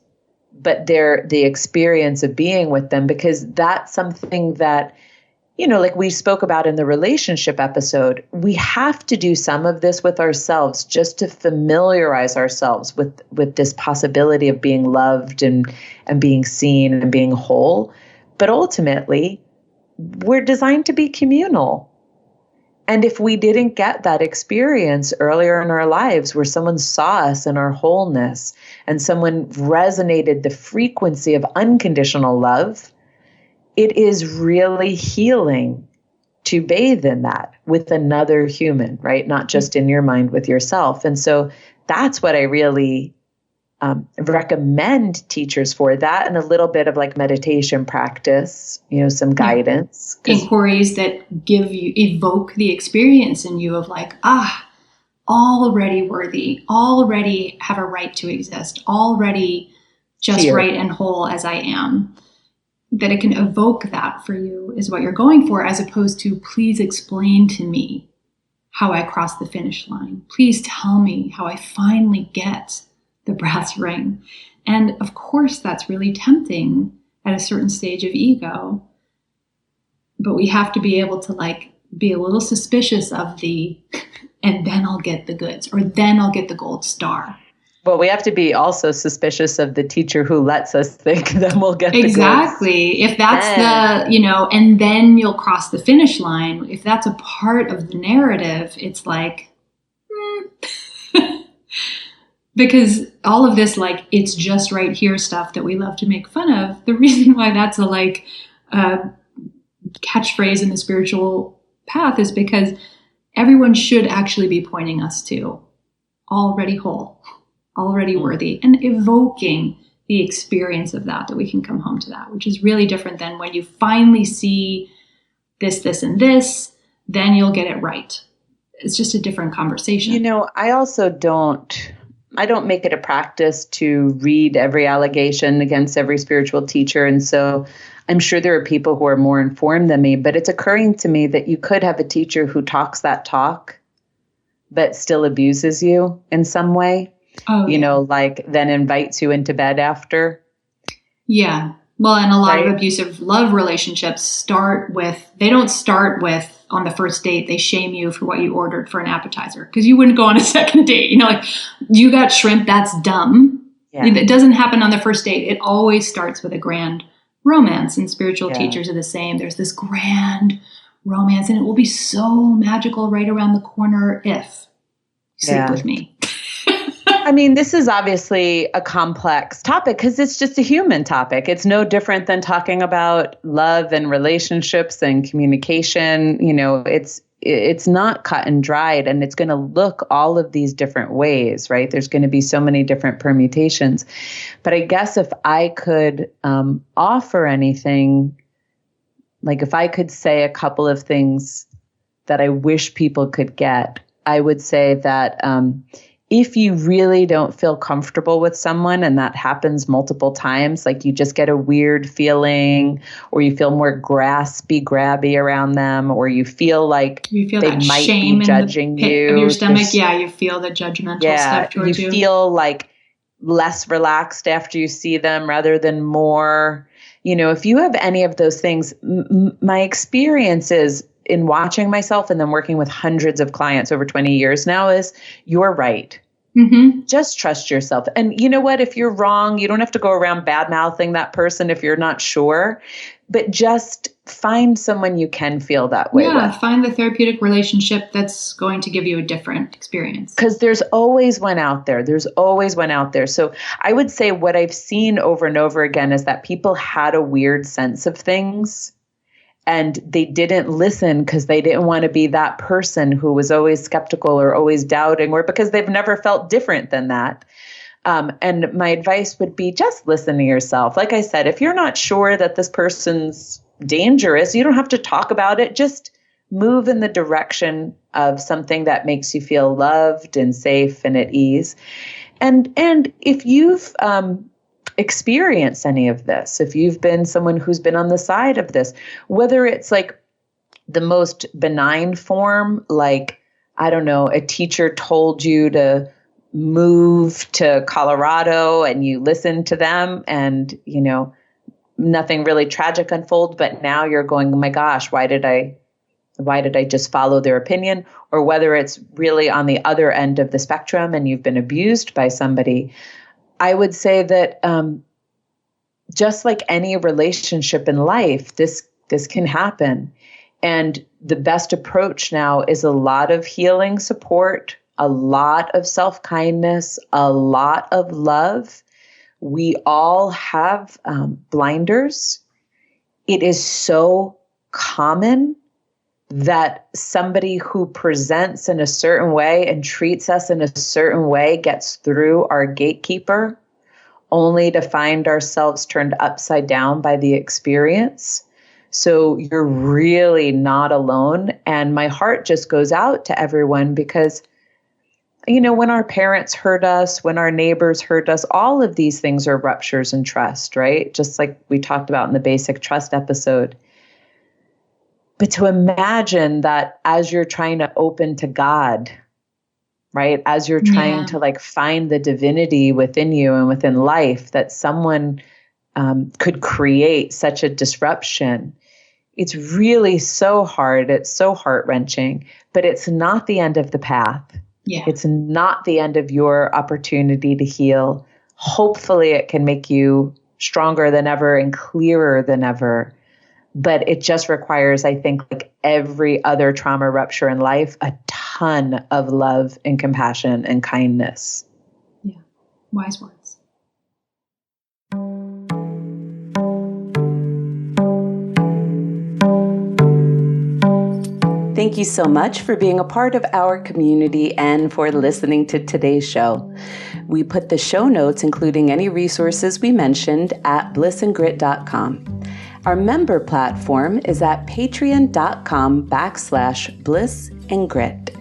But they're the experience of being with them, because that's something that, you know, like we spoke about in the relationship episode, we have to do some of this with ourselves just to familiarize ourselves with this possibility of being loved and being seen and being whole. But ultimately, we're designed to be communal. And if we didn't get that experience earlier in our lives where someone saw us in our wholeness and someone resonated the frequency of unconditional love, it is really healing to bathe in that with another human, right? Not just in your mind with yourself. And so that's what I really recommend teachers for, that and a little bit of like meditation practice, you know, some guidance. Inquiries that evoke the experience in you of like, already worthy, already have a right to exist, already just Here. right and whole as I am. That it can evoke that for you is what you're going for, as opposed to, please explain to me how I cross the finish line. Please tell me how I finally get the brass ring. And of course, that's really tempting at a certain stage of ego. But we have to be able to like be a little suspicious of the, and then I'll get the goods, or then I'll get the gold star. Well, we have to be also suspicious of the teacher who lets us think that we'll get the goods. Exactly. If that's and then you'll cross the finish line. If that's a part of the narrative, it's like, because all of this, like, it's just right here stuff that we love to make fun of. The reason why that's a catchphrase in the spiritual path is because everyone should actually be pointing us to already whole, already worthy, and evoking the experience of that we can come home to that, which is really different than when you finally see this, and this, then you'll get it right. It's just a different conversation. You know, I also don't make it a practice to read every allegation against every spiritual teacher. And so I'm sure there are people who are more informed than me, but it's occurring to me that you could have a teacher who talks that talk, but still abuses you in some way. Oh, you know, like then invites you into bed after. Yeah. Well, and a lot of abusive love relationships they don't start with on the first date, they shame you for what you ordered for an appetizer because you wouldn't go on a second date. You know, like, you got shrimp, that's dumb. Yeah. It doesn't happen on the first date. It always starts with a grand romance, and spiritual teachers are the same. There's this grand romance, and it will be so magical right around the corner if you sleep with me. I mean, this is obviously a complex topic because it's just a human topic. It's no different than talking about love and relationships and communication. You know, it's not cut and dried, and it's going to look all of these different ways, right? There's going to be so many different permutations. But I guess if I could offer anything, like if I could say a couple of things that I wish people could get, I would say that if you really don't feel comfortable with someone, and that happens multiple times, like you just get a weird feeling, or you feel more grabby around them, or you feel like they might be judging you. Of your stomach, you feel the judgmental stuff towards you. You feel like less relaxed after you see them rather than more. You know, if you have any of those things, my experience is, in watching myself and then working with hundreds of clients over 20 years now, is you're right. Mm-hmm. Just trust yourself. And you know what? If you're wrong, you don't have to go around bad-mouthing that person if you're not sure, but just find someone you can feel that way with. Find the therapeutic relationship that's going to give you a different experience. Because there's always one out there. So I would say what I've seen over and over again is that people had a weird sense of things, and they didn't listen because they didn't want to be that person who was always skeptical or always doubting, or because they've never felt different than that. And my advice would be just listen to yourself. Like I said, if you're not sure that this person's dangerous, you don't have to talk about it. Just move in the direction of something that makes you feel loved and safe and at ease. And if you've experienced any of this, if you've been someone who's been on the side of this, whether it's like the most benign form, like, I don't know, a teacher told you to move to Colorado and you listened to them and, you know, nothing really tragic unfold, but now you're going, oh my gosh, why did I just follow their opinion? Or whether it's really on the other end of the spectrum and you've been abused by somebody, I would say that just like any relationship in life, this can happen. And the best approach now is a lot of healing support, a lot of self-kindness, a lot of love. We all have blinders. It is so common that somebody who presents in a certain way and treats us in a certain way gets through our gatekeeper, only to find ourselves turned upside down by the experience. So you're really not alone. And my heart just goes out to everyone because, you know, when our parents hurt us, when our neighbors hurt us, all of these things are ruptures in trust, right? Just like we talked about in the basic trust episode. But to imagine that as you're trying to open to God, right? As you're trying to like find the divinity within you and within life, that someone could create such a disruption. It's really so hard. It's so heart-wrenching, but it's not the end of the path. Yeah. It's not the end of your opportunity to heal. Hopefully it can make you stronger than ever and clearer than ever. But it just requires, I think, like every other trauma rupture in life, a ton of love and compassion and kindness. Yeah. Wise words. Thank you so much for being a part of our community and for listening to today's show. We put the show notes, including any resources we mentioned, at blissandgrit.com. Our member platform is at patreon.com/blissandgrit.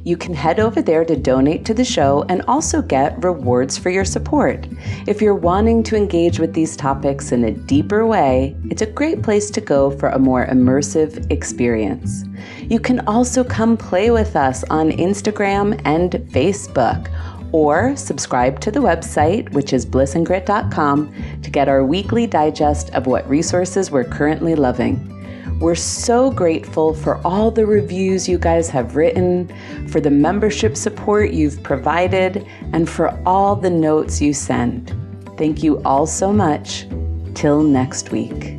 You can head over there to donate to the show and also get rewards for your support. If you're wanting to engage with these topics in a deeper way, it's a great place to go for a more immersive experience. You can also come play with us on Instagram and Facebook, or subscribe to the website, which is blissandgrit.com, to get our weekly digest of what resources we're currently loving. We're so grateful for all the reviews you guys have written, for the membership support you've provided, and for all the notes you send. Thank you all so much. Till next week.